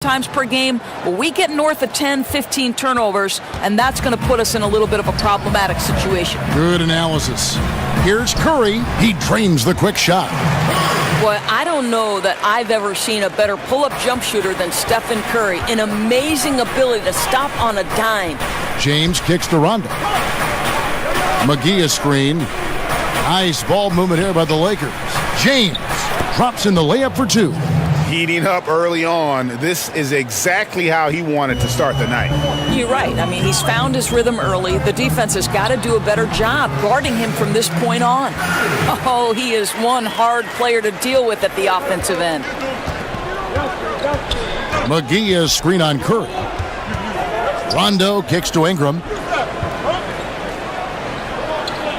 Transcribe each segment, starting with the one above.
times per game, but we get north of 10, 15 turnovers, and that's going to put us in a little bit of a problematic situation. Good analysis. Here's Curry. He drains the quick shot. Boy, I don't know that I've ever seen a better pull-up jump shooter than Stephen Curry. An amazing ability to stop on a dime. James kicks to Rondo. McGee a screen. Nice ball movement here by the Lakers. James drops in the layup for two. Heating up early on. This is exactly how he wanted to start the night. You're right. I mean, he's found his rhythm early. The defense has got to do a better job guarding him from this point on. Oh, he is one hard player to deal with at the offensive end. McGee is screen on Curry. Rondo kicks to Ingram.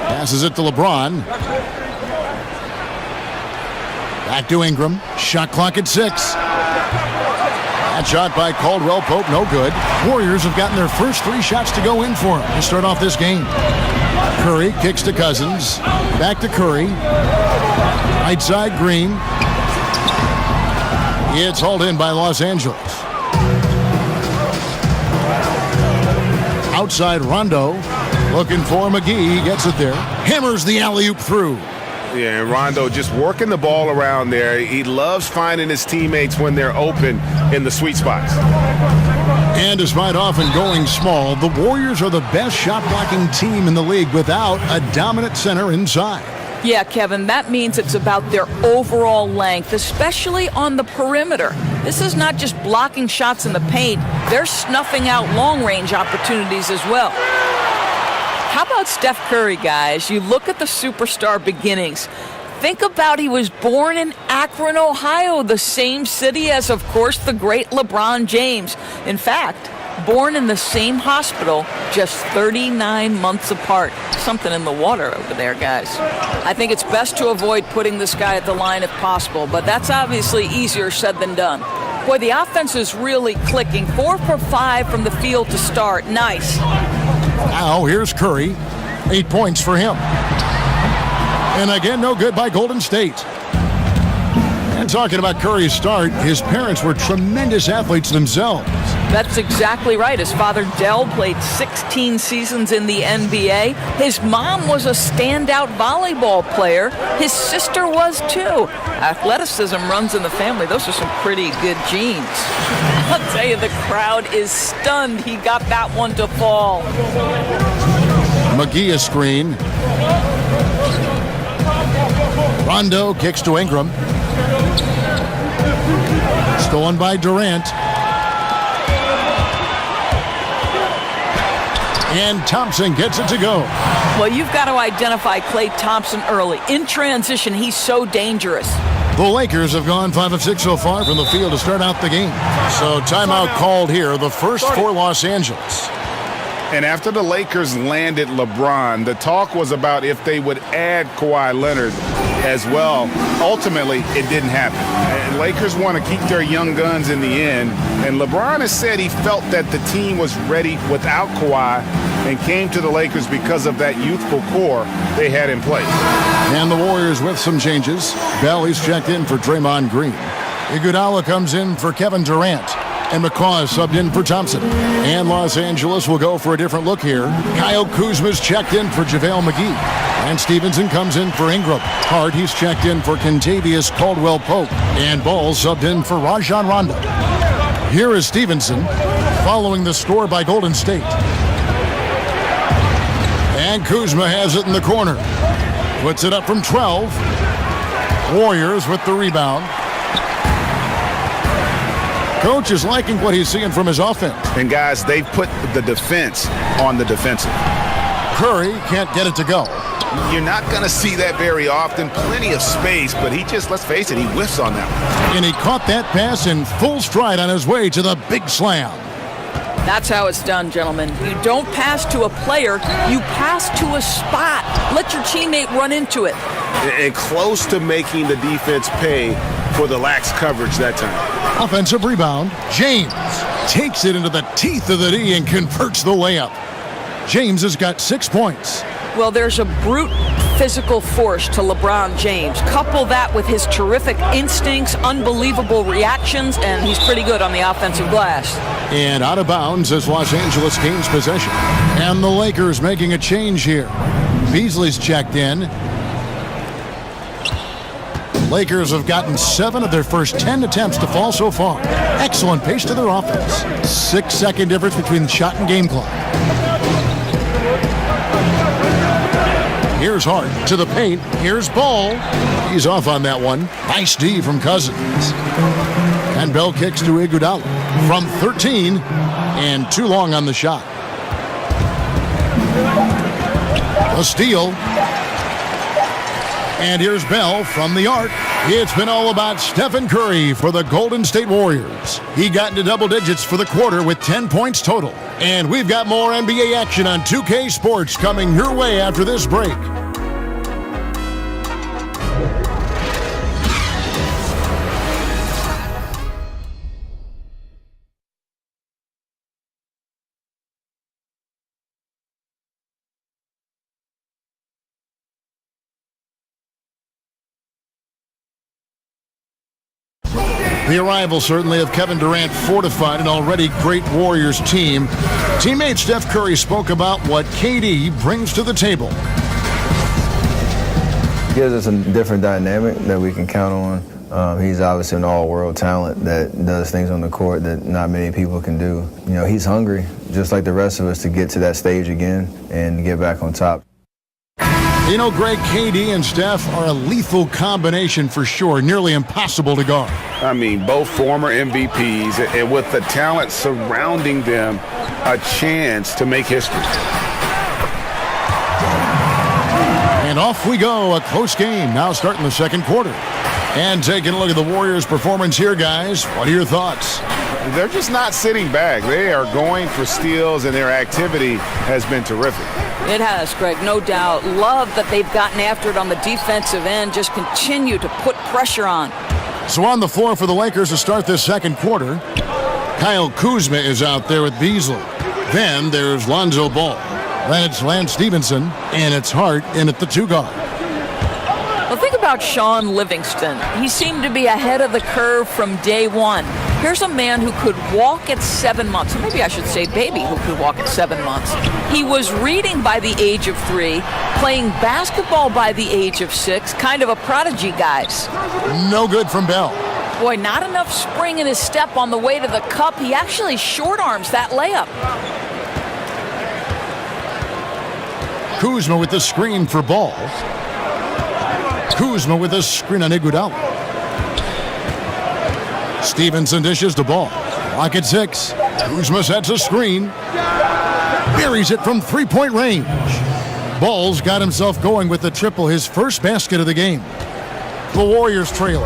Passes it to LeBron. Back to Ingram. Shot clock at 6. That shot by Caldwell Pope, no good. Warriors have gotten their first 3 shots to go in for him to start off this game. Curry kicks to Cousins. Back to Curry. Right side, Green. It's hauled in by Los Angeles. Outside, Rondo. Looking for McGee. He gets it there. Hammers the alley-oop through. Yeah, and Rondo just working the ball around there. He loves finding his teammates when they're open in the sweet spots. And despite often going small, the Warriors are the best shot-blocking team in the league without a dominant center inside. Yeah, Kevin, that means it's about their overall length, especially on the perimeter. This is not just blocking shots in the paint. They're snuffing out long-range opportunities as well. How about Steph Curry, guys? You look at the superstar beginnings. Think about he was born in Akron, Ohio, the same city as, of course, the great LeBron James. In fact, born in the same hospital, just 39 months apart. Something in the water over there, guys. I think it's best to avoid putting this guy at the line if possible, but that's obviously easier said than done. Boy, the offense is really clicking. 4 for 5 from the field to start. Nice. Now here's Curry. 8 points for him. And again, no good by Golden State. And talking about Curry's start, his parents were tremendous athletes themselves. That's exactly right. His father, Dell, played 16 seasons in the NBA. His mom was a standout volleyball player. His sister was too. Athleticism runs in the family. Those are some pretty good genes. I'll tell you, the crowd is stunned he got that one to fall. McGee a screen. Rondo kicks to Ingram. Stolen by Durant. And Thompson gets it to go. Well, you've got to identify Klay Thompson early. In transition, he's so dangerous. The Lakers have gone 5 of 6 so far from the field to start out the game. So timeout called here, the first for Los Angeles. And after the Lakers landed LeBron, the talk was about if they would add Kawhi Leonard as well. Ultimately, it didn't happen. And Lakers want to keep their young guns in the end. And LeBron has said he felt that the team was ready without Kawhi and came to the Lakers because of that youthful core they had in place. And the Warriors with some changes. Bell is checked in for Draymond Green. Iguodala comes in for Kevin Durant. And McCaw is subbed in for Thompson. And Los Angeles will go for a different look here. Kyle Kuzma's checked in for JaVale McGee. And Stevenson comes in for Ingram. Hart, he's checked in for Kentavious Caldwell-Pope. And Ball subbed in for Rajon Rondo. Here is Stevenson following the score by Golden State. And Kuzma has it in the corner. Puts it up from 12. Warriors with the rebound. Coach is liking what he's seeing from his offense. And guys, they've put the defense on the defensive. Curry can't get it to go. You're not going to see that very often. Plenty of space, but he just, let's face it, he whiffs on that one. And he caught that pass in full stride on his way to the big slam. That's how it's done, gentlemen. You don't pass to a player, you pass to a spot. Let your teammate run into it. And close to making the defense pay for the lax coverage that time. Offensive rebound. James takes it into the teeth of the D and converts the layup. James has got 6 points. Well, there's a brute physical force to LeBron James. Couple that with his terrific instincts, unbelievable reactions, and he's pretty good on the offensive glass. And out of bounds as Los Angeles gains possession. And the Lakers making a change here. Beasley's checked in. Lakers have gotten 7 of their first 10 attempts to fall so far. Excellent pace to their offense. 6-second difference between the shot and game clock. Here's Hart to the paint. Here's Ball. He's off on that one. Nice D from Cousins. And Bell kicks to Iguodala from 13 and too long on the shot. A steal. And here's Bell from the arc. It's been all about Stephen Curry for the Golden State Warriors. He got into double digits for the quarter with 10 points total. And we've got more NBA action on 2K Sports coming your way after this break. The arrival certainly of Kevin Durant fortified an already great Warriors team. Teammate Steph Curry spoke about what KD brings to the table. Gives us a different dynamic that we can count on. He's obviously an all-world talent that does things on the court that not many people can do. You know, he's hungry, just like the rest of us, to get to that stage again and get back on top. You know, Greg, KD and Steph are a lethal combination for sure, nearly impossible to guard. I mean, both former MVPs, and with the talent surrounding them, a chance to make history. And off we go, a close game now starting the second quarter. And taking a look at the Warriors' performance here, guys. What are your thoughts? They're just not sitting back. They are going for steals, and their activity has been terrific. It has, Greg, no doubt. Love that they've gotten after it on the defensive end. Just continue to put pressure on. So on the floor for the Lakers to start this second quarter, Kyle Kuzma is out there with Beasley. Then there's Lonzo Ball. Then it's Lance Stevenson, and it's Hart in at the 2 guard. Well, think about Sean Livingston. He seemed to be ahead of the curve from day one. Here's a man who could walk at 7 months. Maybe I should say baby who could walk at 7 months. He was reading by the age of 3, playing basketball by the age of 6, kind of a prodigy, guys. No good from Bell. Boy, not enough spring in his step on the way to the cup. He actually short arms that layup. Kuzma with the screen for Ball. Kuzma with a screen on Iguodala. Stevenson dishes the ball. Clock at 6. Kuzma sets a screen. Buries it from 3-point range. Ball's got himself going with the triple, his first basket of the game. The Warriors trail.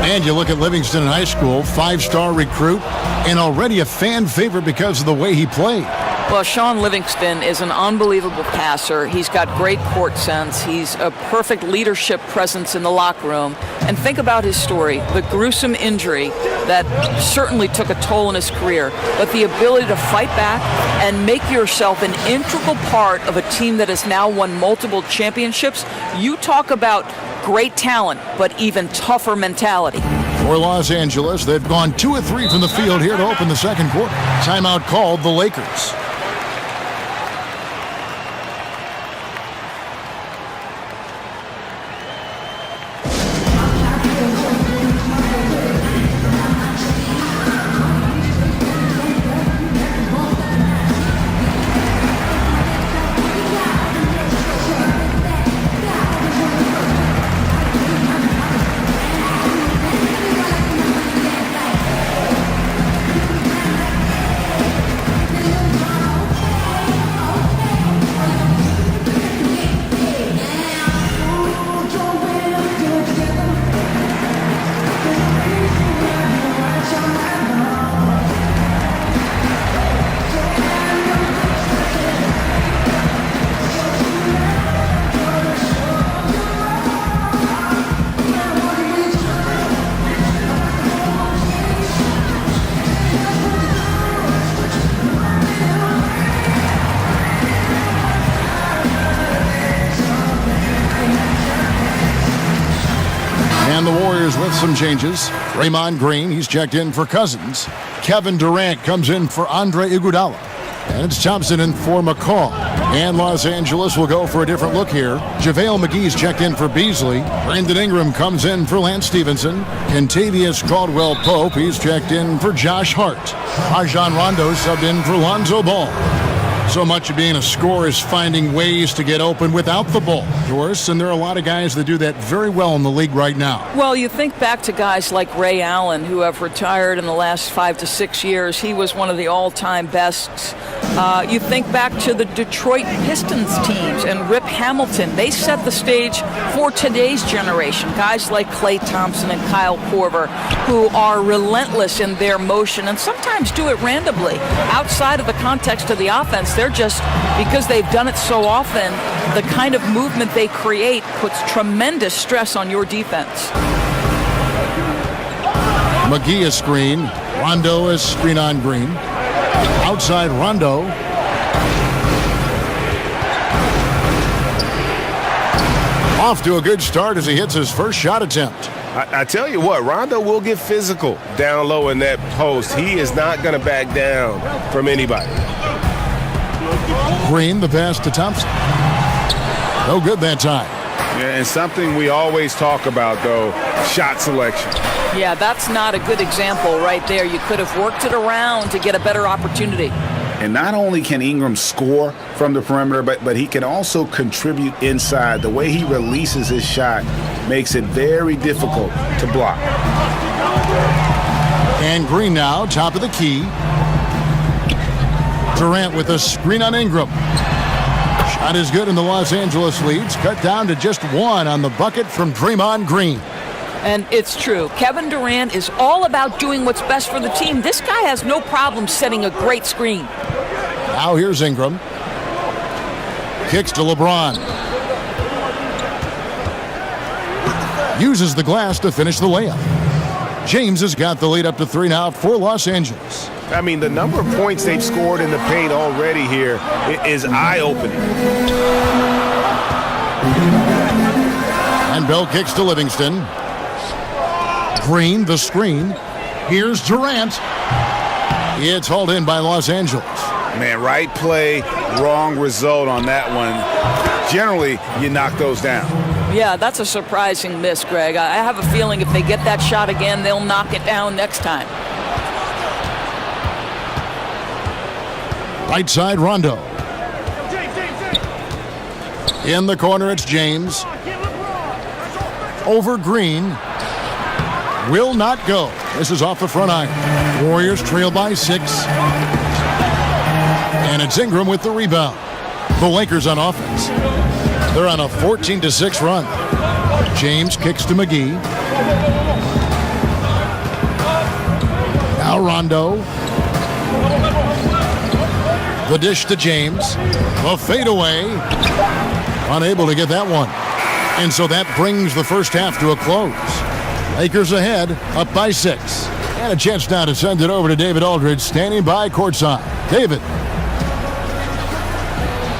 And you look at Livingston in high school, 5-star recruit, and already a fan favorite because of the way he played. Well, Sean Livingston is an unbelievable passer. He's got great court sense. He's a perfect leadership presence in the locker room. And think about his story, the gruesome injury that certainly took a toll in his career, but the ability to fight back and make yourself an integral part of a team that has now won multiple championships. You talk about great talent, but even tougher mentality. For Los Angeles, they've gone 2 of 3 from the field here to open the second quarter. Timeout called the Lakers. some changes. Draymond Green, he's checked in for Cousins. Kevin Durant comes in for Andre Iguodala. And it's Thompson in for McCaw. And Los Angeles will go for a different look here. JaVale McGee's checked in for Beasley. Brandon Ingram comes in for Lance Stevenson. Kentavious Caldwell-Pope, he's checked in for Josh Hart. Rajon Rondo subbed in for Lonzo Ball. So much of being a scorer is finding ways to get open without the ball, Doris, and there are a lot of guys that do that very well in the league right now. Well, you think back to guys like Ray Allen, who have retired in the last 5 to 6 years. He was one of the all-time bests. You think back to the Detroit Pistons teams and Rip Hamilton. They set the stage for today's generation. Guys like Klay Thompson and Kyle Korver, who are relentless in their motion and sometimes do it randomly. Outside of the context of the offense, they're just, because they've done it so often, the kind of movement they create puts tremendous stress on your defense. McGee is screen. Rondo is screen on Green. Outside Rondo. Off to a good start as he hits his first shot attempt. I tell you what, Rondo will get physical down low in that post. He is not going to back down from anybody. Green, the pass to Thompson. No good that time. Yeah, and something we always talk about, though, shot selection. Yeah, that's not a good example right there. You could have worked it around to get a better opportunity. And not only can Ingram score from the perimeter, but he can also contribute inside. The way he releases his shot makes it very difficult to block. And Green now, top of the key. Durant with a screen on Ingram. Shot is good, and the Los Angeles leads cut down to just one on the bucket from Draymond Green. And it's true. Kevin Durant is all about doing what's best for the team. This guy has no problem setting a great screen. Now here's Ingram. Kicks to LeBron. Uses the glass to finish the layup. James has got the lead up to 3 now for Los Angeles. I mean, the number of points they've scored in the paint already here is eye-opening. And Bell kicks to Livingston. Green, the screen. Here's Durant. It's hauled in by Los Angeles. Man, right play, wrong result on that one. Generally, you knock those down. Yeah, that's a surprising miss, Greg. I have a feeling if they get that shot again, they'll knock it down next time. Right side, Rondo. In the corner, it's James. Over Green. Will not go. This is off the front iron. Warriors trail by 6. And it's Ingram with the rebound. The Lakers on offense. They're on a 14-6 run. James kicks to McGee. Now Rondo. The dish to James. A fadeaway. Unable to get that one. And so that brings the first half to a close. Lakers ahead, up by 6. And a chance now to send it over to David Aldridge, standing by courtside. David.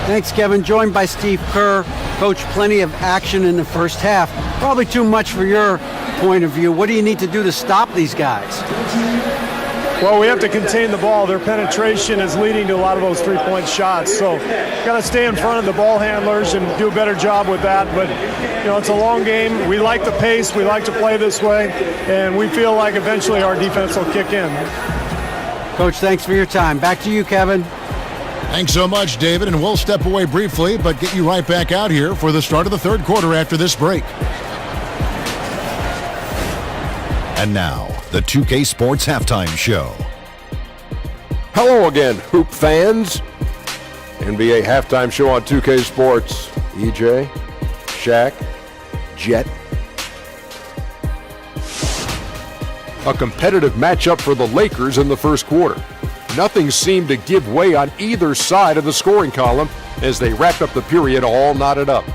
Thanks, Kevin. Joined by Steve Kerr. Coach, plenty of action in the first half. Probably too much for your point of view. What do you need to do to stop these guys? Well, we have to contain the ball. Their penetration is leading to a lot of those three-point shots. So got to stay in front of the ball handlers and do a better job with that. But, you know, it's a long game. We like the pace. We like to play this way. And we feel like eventually our defense will kick in. Coach, thanks for your time. Back to you, Kevin. Thanks so much, David. And we'll step away briefly, but get you right back out here for the start of the third quarter after this break. And now, the 2K Sports Halftime Show. Hello again, Hoop fans. NBA Halftime Show on 2K Sports. EJ, Shaq, Jet. A competitive matchup for the Lakers in the first quarter. Nothing seemed to give way on either side of the scoring column as they wrapped up the period all knotted up.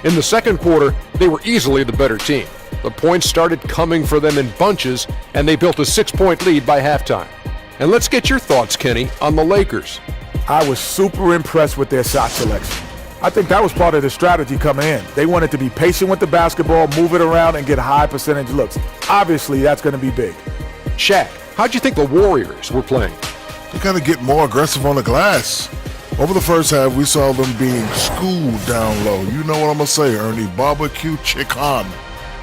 In the second quarter, they were easily the better team. The points started coming for them in bunches, and they built a 6-point lead by halftime. And let's get your thoughts, Kenny, on the Lakers. I was super impressed with their shot selection. I think that was part of the strategy coming in. They wanted to be patient with the basketball, move it around, and get high percentage looks. Obviously, that's going to be big. Shaq, how'd you think the Warriors were playing? They got to get more aggressive on the glass. Over the first half, we saw them being schooled down low. You know what I'm going to say, Ernie. Barbecue chicken.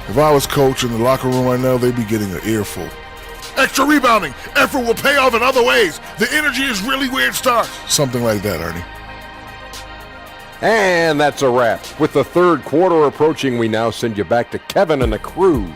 If I was coach in the locker room right now, they'd be getting an earful. Extra rebounding. Effort will pay off in other ways. The energy is really where it starts. Something like that, Ernie. And that's a wrap. With the third quarter approaching, we now send you back to Kevin and the crew